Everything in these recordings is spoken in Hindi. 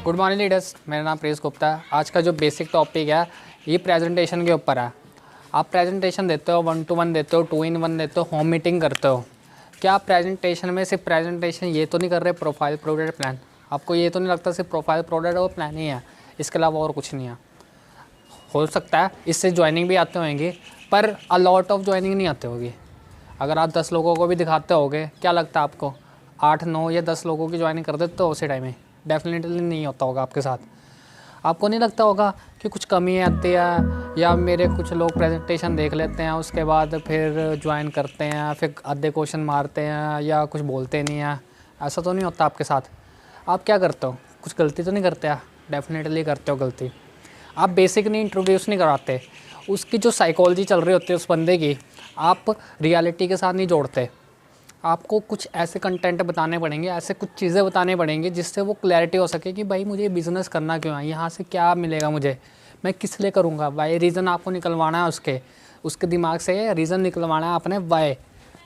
गुड मॉर्निंग लीडर्स, मेरा नाम प्रेस गुप्ता है। आज का जो बेसिक टॉपिक है ये प्रेजेंटेशन के ऊपर है। आप प्रेजेंटेशन देते हो, 1-to-1 देते हो, 2-in-1 देते हो, होम मीटिंग करते हो। क्या आप प्रेजेंटेशन में सिर्फ प्रेजेंटेशन ये तो नहीं कर रहे, प्रोफाइल प्रोडक्ट प्लान? आपको ये तो नहीं लगता सिर्फ प्रोफाइल प्रोडक्ट और प्लान ही है, इसके अलावा और कुछ नहीं है? हो सकता है इससे ज्वाइनिंग भी आते होंगे, पर अ लॉट ऑफ ज्वाइनिंग नहीं आते होगी। अगर आप 10 लोगों को भी दिखाते होगे, क्या लगता है आपको 8, 9 या 10 लोगों की ज्वाइनिंग कर देते हो उसी टाइम में? डेफिनेटली नहीं होता होगा आपके साथ। आपको नहीं लगता होगा कि कुछ कमी आती है, या मेरे कुछ लोग प्रेजेंटेशन देख लेते हैं उसके बाद फिर ज्वाइन करते हैं, फिर आधे क्वेश्चन मारते हैं या कुछ बोलते नहीं हैं? ऐसा तो नहीं होता आपके साथ? आप क्या करते हो? कुछ गलती तो नहीं करते आप? डेफिनेटली करते हो गलती। आप बेसिक नहीं इंट्रोड्यूस नहीं कराते, उसकी जो साइकोलॉजी चल रही होती है उस बंदे की, आप रियलिटी के साथ नहीं जोड़ते। आपको कुछ ऐसे कंटेंट बताने पड़ेंगे, ऐसे कुछ चीज़ें बताने पड़ेंगे जिससे वो क्लैरिटी हो सके कि भाई मुझे बिज़नेस करना क्यों है, यहाँ से क्या मिलेगा मुझे, मैं किस लिए करूँगा। वाई रीज़न आपको निकलवाना है, उसके दिमाग से रीज़न निकलवाना है अपने वाई,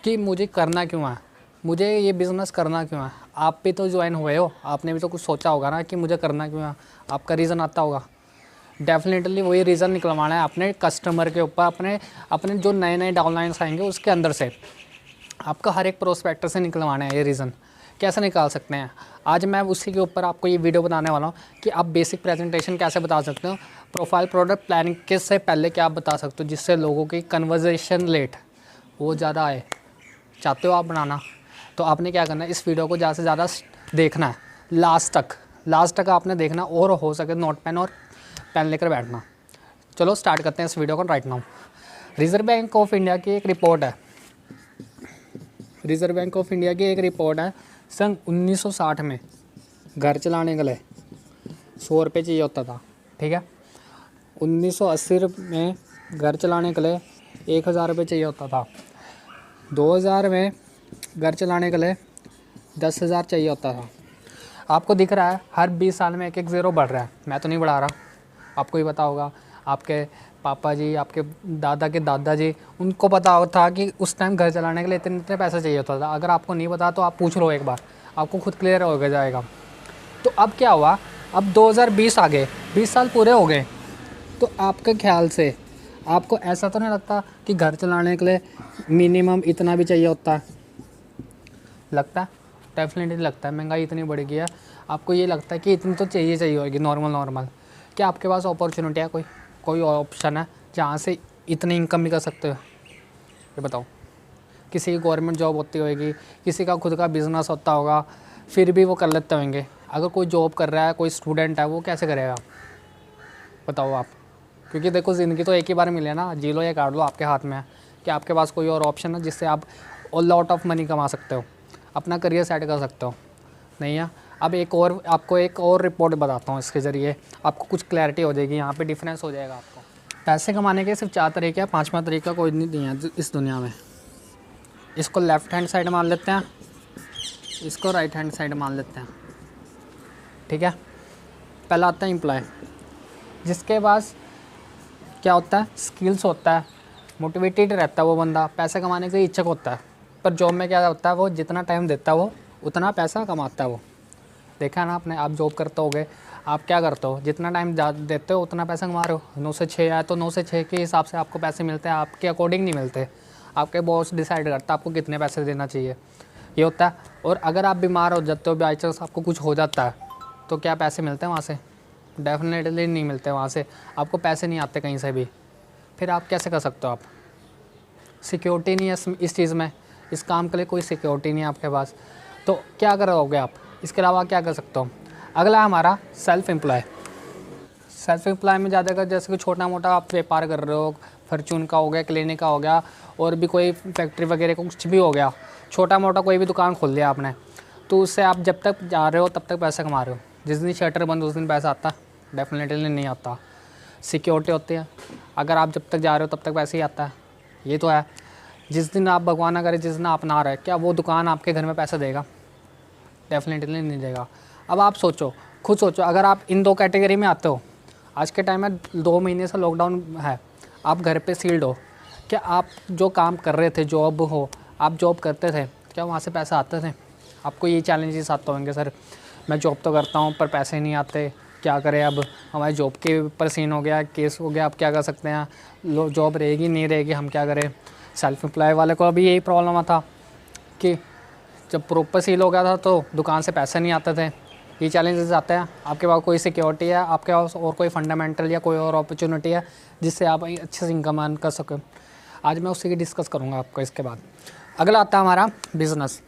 कि मुझे करना क्यों है, मुझे ये बिज़नेस करना क्यों है। आप भी तो ज्वाइन हुए हो, आपने भी तो कुछ सोचा होगा ना कि मुझे करना क्यों है, आपका रीज़न आता होगा। डेफिनेटली वही रीज़न निकलवाना है अपने कस्टमर के ऊपर, अपने जो नए नए डाउनलाइंस आएंगे उसके अंदर से। आपका हर एक प्रोस्पेक्टर से निकलवाना है ये रीज़न। कैसे निकाल सकते हैं, आज मैं उसी के ऊपर आपको ये वीडियो बताने वाला हूँ कि आप बेसिक प्रेजेंटेशन कैसे बता सकते हो, प्रोफाइल प्रोडक्ट प्लानिंग के से पहले क्या आप बता सकते हो जिससे लोगों की कन्वर्जेशन रेट वो ज़्यादा आए। चाहते हो आप बनाना, तो आपने क्या करना है, इस वीडियो को ज़्यादा से ज़्यादा देखना है, लास्ट तक आपने देखना, और हो सके नोट पेन और पेन लेकर बैठना। चलो स्टार्ट करते हैं इस वीडियो को right now. Reserve bank of India की एक रिपोर्ट है, रिज़र्व बैंक ऑफ इंडिया की एक रिपोर्ट है, सन 1960 में घर चलाने के लिए 100 रुपये चाहिए होता था, ठीक है। 1980 में घर चलाने के लिए 1000 रुपये चाहिए होता था। 2000 में घर चलाने के लिए 10,000 चाहिए होता था। आपको दिख रहा है हर 20 साल में एक एक ज़ीरो बढ़ रहा है, मैं तो नहीं बढ़ा रहा, आपको ही पता होगा। आपके पापा जी, आपके दादा के दादाजी, उनको पता था कि उस टाइम घर चलाने के लिए इतने इतने पैसा चाहिए होता था। अगर आपको नहीं पता तो आप पूछ लो एक बार, आपको खुद क्लियर हो जाएगा। तो अब क्या हुआ, अब 2020 आ गए, 20 साल पूरे हो गए, तो आपके ख्याल से आपको ऐसा तो नहीं लगता कि घर चलाने के लिए मिनिमम इतना भी चाहिए होता है? लगता है? डेफिनेटली लगता है। महंगाई इतनी बढ़ गई है, आपको ये लगता है कि इतनी तो चाहिए होगी नॉर्मल। क्या आपके पास अपॉर्चुनिटी है, कोई ऑप्शन है जहाँ से इतनी इनकम भी कर सकते हो? ये बताओ। किसी की गवर्नमेंट जॉब होती होगी, किसी का खुद का बिज़नेस होता होगा, फिर भी वो कर लेते होंगे। अगर कोई जॉब कर रहा है, कोई स्टूडेंट है, वो कैसे करेगा बताओ आप? क्योंकि देखो ज़िंदगी तो एक ही बार मिले ना, जी लो या काट लो, आपके हाथ में है कि आपके पास कोई और ऑप्शन है जिससे आप लॉट ऑफ मनी कमा सकते हो, अपना करियर सेट कर सकते हो? नहीं है। अब आपको एक और रिपोर्ट बताता हूँ, इसके ज़रिए आपको कुछ क्लैरिटी हो जाएगी, यहाँ पे डिफरेंस हो जाएगा आपको। पैसे कमाने के सिर्फ 4 तरीके हैं, 5वां तरीका कोई नहीं है इस दुनिया में। इसको लेफ़्ट हैंड साइड मान लेते हैं, इसको राइट हैंड साइड मान लेते हैं, ठीक है। पहला आता है एम्प्लॉय, जिसके पास क्या होता है, स्किल्स होता है, मोटिवेटेड रहता है वो बंदा, पैसे कमाने के इच्छुक होता है। पर जॉब में क्या होता है, वो जितना टाइम देता है वो उतना पैसा कमाता है वो। देखा है ना आपने, आप जॉब करते होगे, आप क्या करते हो, जितना टाइम देते हो उतना पैसा कमा रहे हो। 9 से 6 आए तो 9 से 6 के हिसाब से आपको पैसे मिलते हैं, आपके अकॉर्डिंग नहीं मिलते। आपके बॉस डिसाइड करता है आपको कितने पैसे देना चाहिए, ये होता है। और अगर आप बीमार हो जाते हो, बाई चांस आपको कुछ हो जाता है, तो क्या पैसे मिलते हैं वहाँ से? डेफिनेटली नहीं मिलते वहाँ से, आपको पैसे नहीं आते कहीं से भी। फिर आप कैसे कर सकते हो? आप सिक्योरिटी नहीं है इस चीज़ में, इस काम के लिए कोई सिक्योरिटी नहीं है आपके पास, तो क्या करोगे आप? इसके अलावा क्या कर सकते हो? अगला हमारा सेल्फ एम्प्लॉय। सेल्फ एम्प्लॉय में ज़्यादा कर, जैसे कि छोटा मोटा आप व्यापार कर रहे हो, फॉर्चून का हो गया, क्लिनिक का हो गया, और भी कोई फैक्ट्री वगैरह का कुछ भी हो गया, छोटा मोटा कोई भी दुकान खोल दिया आपने, तो उससे आप जब तक जा रहे हो तब तक पैसा कमा रहे हो। जिस दिन शटर बंद उस दिन पैसा आता? डेफिनेटली नहीं आता। सिक्योरिटी होती है, अगर आप जब तक जा रहे हो तब तक पैसे ही आता है, ये तो है। जिस दिन आप भगवान ना करे, जिस दिन आप ना रहे, क्या वो दुकान आपके घर में पैसा देगा? डेफिनेटली नहीं देगा। अब आप सोचो, खुद सोचो, अगर आप इन 2 कैटेगरी में आते हो, आज के टाइम में 2 महीने से लॉकडाउन है, आप घर पे सील्ड हो, क्या आप जो काम कर रहे थे, जॉब हो, आप जॉब करते थे, क्या वहाँ से पैसा आते थे? आपको ये चैलेंजेस आते होंगे, सर मैं जॉब तो करता हूँ पर पैसे नहीं आते, क्या करें अब, हमारी जॉब के ऊपर सीन हो गया, केस हो गया, अब क्या कर सकते हैं, जॉब रहेगी नहीं रहेगी, हम क्या करें। सेल्फ एम्प्लॉय वाले को अभी यही प्रॉब्लम आता कि जब प्रॉपर सील हो गया था तो दुकान से पैसे नहीं आते थे। ये चैलेंजेस आते हैं, आपके पास कोई सिक्योरिटी है, आपके पास और कोई फंडामेंटल या कोई और अपॉर्चुनिटी है जिससे आप अच्छे से इनकम अर्न कर सकें, आज मैं उसी की डिस्कस करूँगा आपको। इसके बाद अगला आता है हमारा बिज़नेस।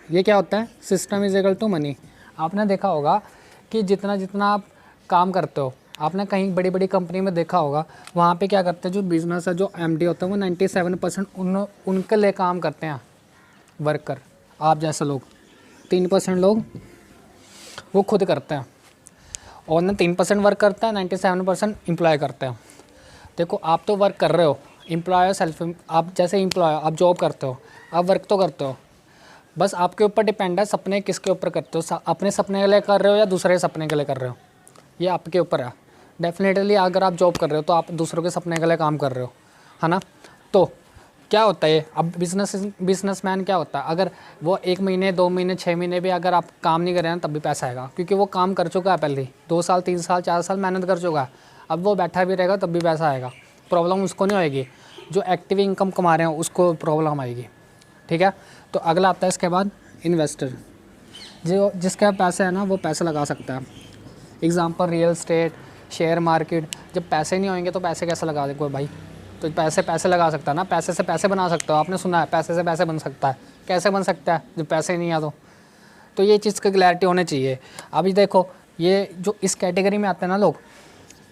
ये क्या होता है, system is equal to money. आपने देखा होगा कि जितना जितना आप काम करते हो, आपने कहीं बड़ी बड़ी कंपनी में देखा होगा, वहाँ पे क्या करते हैं, जो बिज़नेस है, जो एमडी होता है वो 97% उनके लिए काम करते हैं वर्कर, आप जैसे लोग। 3% लोग वो खुद करते हैं और ना 3% वर्क करता है, 97% एम्प्लॉय करते हैं। देखो आप तो वर्क कर रहे हो, एम्प्लॉय सेल्फ, आप जैसे एम्प्लॉय आप जॉब करते हो, आप वर्क तो करते हो, बस आपके ऊपर डिपेंड है सपने किसके ऊपर करते हो, अपने सपने के लिए कर रहे हो या दूसरे सपने के लिए कर रहे हो, ये आपके ऊपर है। डेफिनेटली अगर आप जॉब कर रहे हो तो आप दूसरों के सपने के लिए काम कर रहे हो, है ना। तो क्या होता है, अब बिजनेसमैन क्या होता है, अगर वो 1 महीने 2 महीने 6 महीने भी अगर आप काम नहीं कर रहे हैं तब भी पैसा आएगा, क्योंकि वो काम कर चुका है पहले, 2 साल 3 साल 4 साल मेहनत कर चुका है, अब वो बैठा भी रहेगा तब भी पैसा आएगा। प्रॉब्लम उसको नहीं होएगी, जो एक्टिव इनकम कमा रहे हैं उसको प्रॉब्लम आएगी, ठीक है। तो अगला आता है इसके बाद इन्वेस्टर, जो जिसके पास पैसे है ना वो पैसे लगा सकता है। Example real estate, share market. जब पैसे नहीं होंगे तो पैसे कैसे लगा दे कोई भाई, तो पैसे लगा सकता है ना, पैसे से पैसे बना सकते हो, आपने सुना है पैसे से पैसे बन सकता है, कैसे बन सकता है जब पैसे नहीं आ तो ये चीज़ की क्लैरिटी होनी चाहिए। अभी देखो ये जो इस कैटेगरी में आते हैं ना लोग,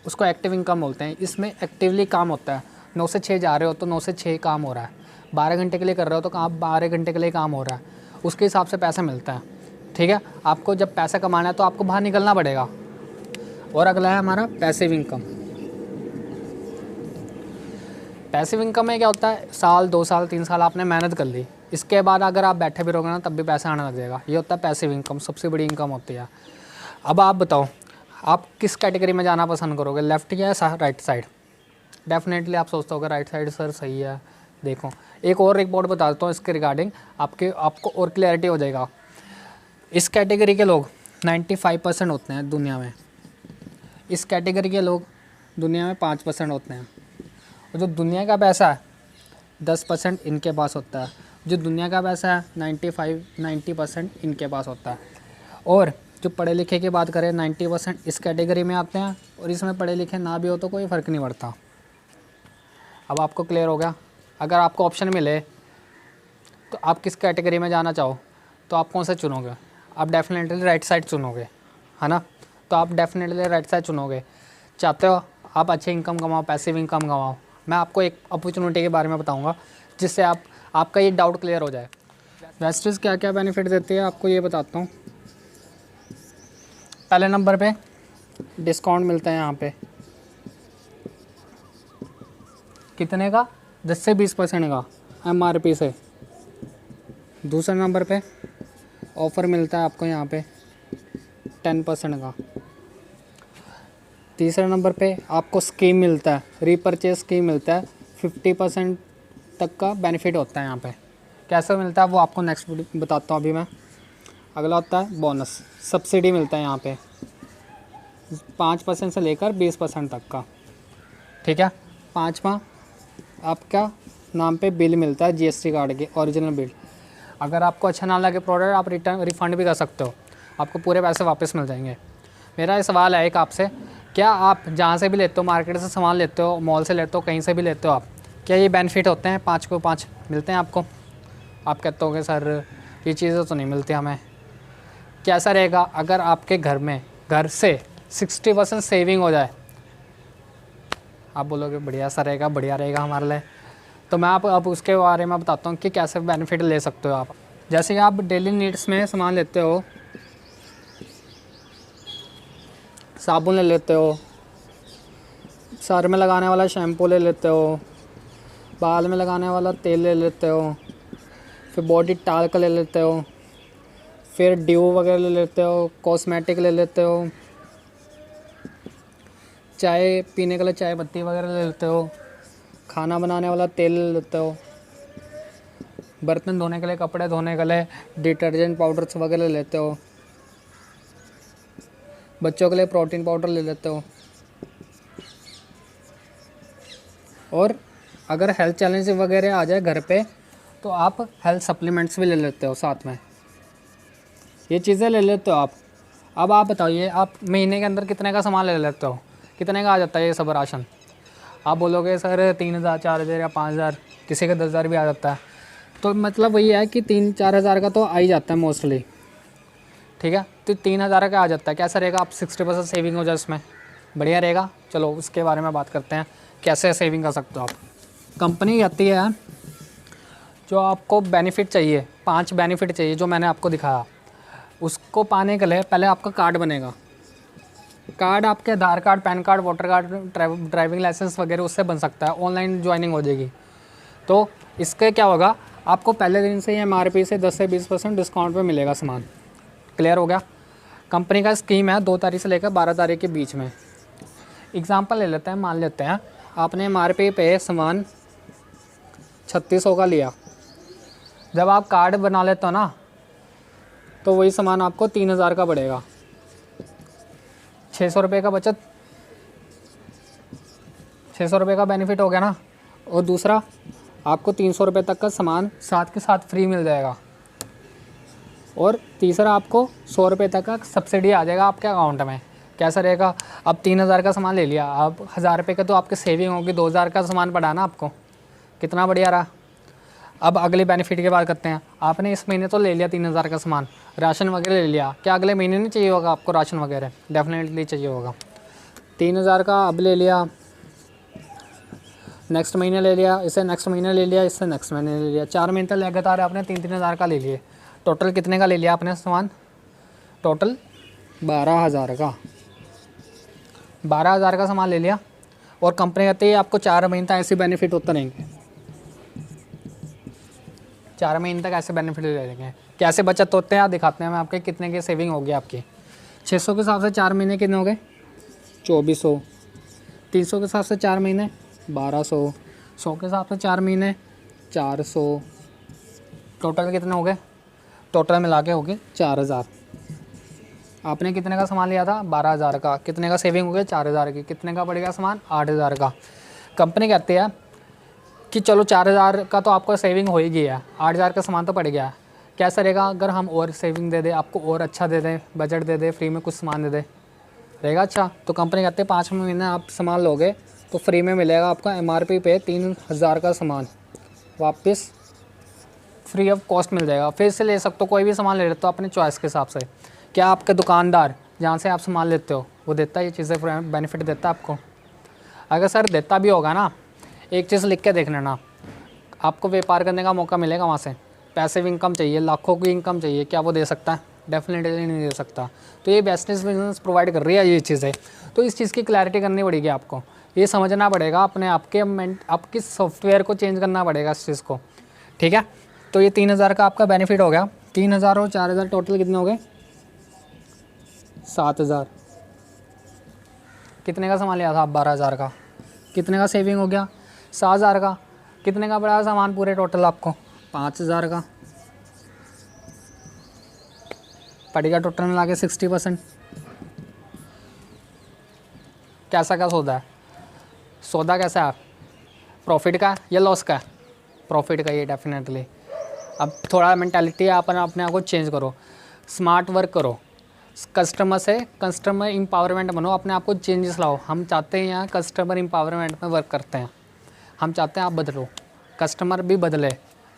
उसको एक्टिव इनकम बोलते हैं। इसमें एक्टिवली काम होता है, 9 से 6 जा रहे हो तो 9 से 6 काम हो रहा है, 12 घंटे के लिए कर रहे हो तो काम 12 घंटे के लिए काम हो रहा है, उसके हिसाब से पैसा मिलता है, ठीक है। आपको जब पैसा कमाना है तो आपको बाहर निकलना पड़ेगा। और अगला है हमारा पैसिव इनकम। पैसिव इनकम में क्या होता है, साल 2 साल 3 साल आपने मेहनत कर ली, इसके बाद अगर आप बैठे भी रहोगे ना तब भी पैसा आने लग जाएगा, ये होता है पैसिव इनकम, सबसे बड़ी इनकम होती है। अब आप बताओ आप किस कैटेगरी में जाना पसंद करोगे, लेफ़्ट या राइट साइड। डेफिनेटली आप सोचते हो राइट साइड सर सही है। देखो एक और रिपोर्ट बता देता हूँ इसके रिगार्डिंग, आपको और क्लैरिटी हो जाएगा। इस कैटेगरी के लोग 95% होते हैं दुनिया में, इस कैटेगरी के लोग दुनिया में 5% होते हैं, और जो दुनिया का पैसा है 10% इनके पास होता है, जो दुनिया का पैसा है 90% इनके पास होता है। और जो पढ़े लिखे की बात करें 90% इस कैटेगरी में आते हैं, और इसमें पढ़े लिखे ना भी हो तो कोई फ़र्क नहीं पड़ता। अब आपको क्लियर हो गया। अगर आपको ऑप्शन मिले तो आप किस कैटेगरी में जाना चाहो तो आप कौन सा चुनोगे, आप डेफिनेटली राइट साइड चुनोगे, है ना। तो आप डेफिनेटली राइट साइड चुनोगे। चाहते हो आप अच्छी इनकम कमाओ, पैसिव इनकम कमाओ, मैं आपको एक अपॉर्चुनिटी के बारे में बताऊंगा जिससे आपका ये डाउट क्लियर हो जाए। इन्वेस्टर्स क्या क्या बेनिफिट देती है आपको ये बताता हूँ। पहले नंबर पे डिस्काउंट मिलता है यहाँ पे, कितने का, 10 से 20% का MRP से। दूसरे नंबर पे ऑफ़र मिलता है आपको यहाँ पे 10% का। तीसरे नंबर पे आपको स्कीम मिलता है, रीपरचेज स्कीम मिलता है, 50% तक का बेनिफिट होता है यहाँ पे। कैसे मिलता है वो आपको नेक्स्ट बताता हूँ अभी मैं। अगला होता है बोनस, सब्सिडी मिलता है यहाँ पे 5% से लेकर 20% तक का, ठीक है। 5वां आपका नाम पे बिल मिलता है, GST कार्ड के ओरिजिनल बिल। अगर आपको अच्छा ना लगे प्रोडक्ट आप रिफ़ंड भी कर सकते हो, आपको पूरे पैसे वापस मिल जाएंगे। मेरा ये सवाल है एक आपसे, क्या आप जहाँ से भी लेते हो, मार्केट से सामान लेते हो, मॉल से लेते हो, कहीं से भी लेते हो आप, क्या ये बेनिफिट होते हैं 5 को 5 मिलते हैं आपको। आप कहते हो कि सर ये चीज़ें तो नहीं मिलती हमें। कैसा रहेगा अगर आपके घर से 60% सेविंग हो जाए, आप बोलोगे बढ़िया सा रहेगा, बढ़िया रहेगा हमारे लिए। तो मैं अब उसके बारे में बताता हूँ कि कैसे बेनिफिट ले सकते हो आप। जैसे कि आप डेली नीड्स में सामान लेते हो, साबुन ले लेते हो, सर में लगाने वाला शैम्पू ले लेते हो, बाल में लगाने वाला तेल ले लेते हो, फिर बॉडी टाल्क ले लेते हो, फिर ड्यू वगैरह ले लेते हो, कॉस्मेटिक ले लेते हो, चाय पीने के लिए चाय पत्ती वगैरह ले लेते हो, खाना बनाने वाला तेल ले लेते हो, बर्तन धोने के लिए, कपड़े धोने के लिए डिटर्जेंट पाउडर्स वगैरह ले लेते हो, बच्चों के लिए प्रोटीन पाउडर ले लेते हो, और अगर हेल्थ चैलेंज वगैरह आ जाए घर पे तो आप हेल्थ सप्लीमेंट्स भी ले लेते हो साथ में, ये चीज़ें ले लेते हो आप। अब आप बताइए, आप महीने के अंदर कितने का सामान ले लेते हो, कितने का आ जाता है ये सब राशन? आप बोलोगे सर 3,000 4,000 या 5,000, किसी का 10,000 भी आ जाता है। तो मतलब वही है कि 3-4 हज़ार का तो आ ही जाता है मोस्टली, ठीक है। तो 3,000 का आ जाता है। कैसा रहेगा, आप 60% सेविंग हो जाए इसमें, बढ़िया रहेगा। चलो उसके बारे में बात करते हैं, कैसे सेविंग कर सकते हो आप। कंपनी कहती है जो आपको बेनिफिट चाहिए, 5 बेनिफिट चाहिए जो मैंने आपको दिखाया, उसको पाने के लिए पहले आपका कार्ड बनेगा। कार्ड आपके Aadhaar card, PAN card, voter card, driving licence वगैरह उससे बन सकता है, ऑनलाइन ज्वाइनिंग हो जाएगी। तो इसके क्या होगा, आपको पहले दिन से ही MRP से 10 से 20% डिस्काउंट पे मिलेगा सामान। क्लियर हो गया। कंपनी का स्कीम है 2 तारीख से लेकर 12 तारीख के बीच में। एग्जांपल ले लेते हैं, मान लेते हैं आपने MRP पे सामान 3600 का लिया, जब आप कार्ड बना लेते हो ना तो वही सामान आपको 3,000 का पड़ेगा, 600 रुपये का बचत, 600 रुपये का बेनिफिट हो गया ना। और दूसरा आपको 300 रुपये तक का सामान साथ के साथ फ्री मिल जाएगा। और तीसरा आपको 100 रुपये तक का सब्सिडी आ जाएगा आपके अकाउंट में। कैसा रहेगा, अब 3,000 का सामान ले लिया, अब 1,000 रुपये का तो आपके सेविंग होगी, 2,000 का सामान पड़ा ना आपको, कितना बढ़िया रहा। अब अगले बेनिफिट की बात करते हैं। आपने इस महीने तो ले लिया 3,000 का सामान, राशन वगैरह ले लिया, क्या अगले महीने नहीं चाहिए होगा आपको राशन वगैरह? डेफिनेटली चाहिए होगा। 3,000 का अब ले लिया, नेक्स्ट महीने ले लिया, इससे नेक्स्ट महीने ले लिया, इससे नेक्स्ट महीने ले लिया, 4 महीने तक लगातार आपने 3-3 हज़ार का ले लिए। टोटल कितने का ले लिया आपने सामान? टोटल 12,000 का, 12,000 का सामान ले लिया। और कंपनी कहती है आपको 4 महीने तक ऐसे बेनिफिट होते रहेंगे, 4 महीने तक ऐसे बेनिफिट ले लेंगे। कैसे बचत होते हैं आप दिखाते हैं हम आपके, कितने की सेविंग होगी आपकी। 600 के हिसाब से 4 महीने कितने हो गए? 2,400। 300 के हिसाब से 4 महीने 1,200। 100 के हिसाब से 4 महीने 400। टोटल कितने हो गए? टोटल मिला के हो गए 4,000। आपने कितने का सामान लिया था? 12,000 का। कितने का सेविंग हो गया? 4,000 की। कितने का पड़ेगा सामान? 8,000 का। कंपनी कहती है कि चलो 4,000 का तो आपको सेविंग हो ही गया, 8,000 का सामान तो पड़ गया। कैसा रहेगा अगर हम और सेविंग दे दें आपको, और अच्छा दे दें, बजट दे दें, फ्री में कुछ सामान दे दें, रहेगा अच्छा? तो कंपनी कहते हैं 5 महीने आप सामान लोगे तो फ्री में मिलेगा आपका MRP पे 3,000 का सामान वापस फ्री ऑफ कॉस्ट मिल जाएगा। फिर से ले सकते हो, कोई भी सामान ले लेते हो अपने चॉइस के हिसाब से। क्या आपके दुकानदार जहाँ से आप सामान लेते हो वो देता है ये चीज़ें, बेनिफिट देता है आपको? अगर सर देता भी होगा ना, एक चीज़ लिख के देख लेना, आपको व्यापार करने का मौका मिलेगा वहाँ से। पैसिव इनकम चाहिए, लाखों की इनकम चाहिए, क्या वो दे सकता है? डेफिनेटली नहीं दे सकता। तो ये बिजनेस प्रोवाइड कर रही है ये चीज़ें, तो इस चीज़ की क्लैरिटी करनी पड़ेगी आपको, ये समझना पड़ेगा अपने आपके सॉफ्टवेयर को चेंज करना पड़ेगा इस चीज़ को, ठीक है। तो ये 3,000 का आपका बेनिफिट हो गया। 3,000 और 4,000 टोटल कितने हो गए? 7,000। कितने का सामान लिया था आप? 12,000 का। कितने का सेविंग हो गया? 7,000 का। कितने का पड़ा सामान पूरे टोटल आपको? 5,000 का पड़ेगा टोटल मिला के 60%। कैसा क्या सौदा है? सौदा कैसा है? प्रॉफिट का या लॉस का? प्रॉफिट का। ये डेफिनेटली। अब थोड़ा मेंटालिटी अपने आप को चेंज करो, स्मार्ट वर्क करो, कस्टमर एम्पावरमेंट बनो, अपने आप को चेंजेस लाओ। हम चाहते हैं यहाँ कस्टमर एम्पावरमेंट में वर्क करते हैं, हम चाहते हैं आप बदलो, कस्टमर भी बदले,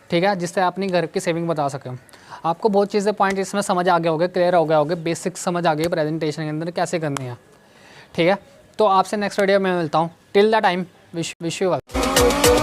ठीक है, जिससे अपनी घर की सेविंग बता सकें। आपको बहुत चीज़ें पॉइंट इसमें समझ आ गए होंगे, क्लियर हो गया होगा, बेसिक समझ आ गई प्रेजेंटेशन के अंदर कैसे करनी है, ठीक है। तो आपसे नेक्स्ट वीडियो में मिलता हूँ। Till the time wish you well.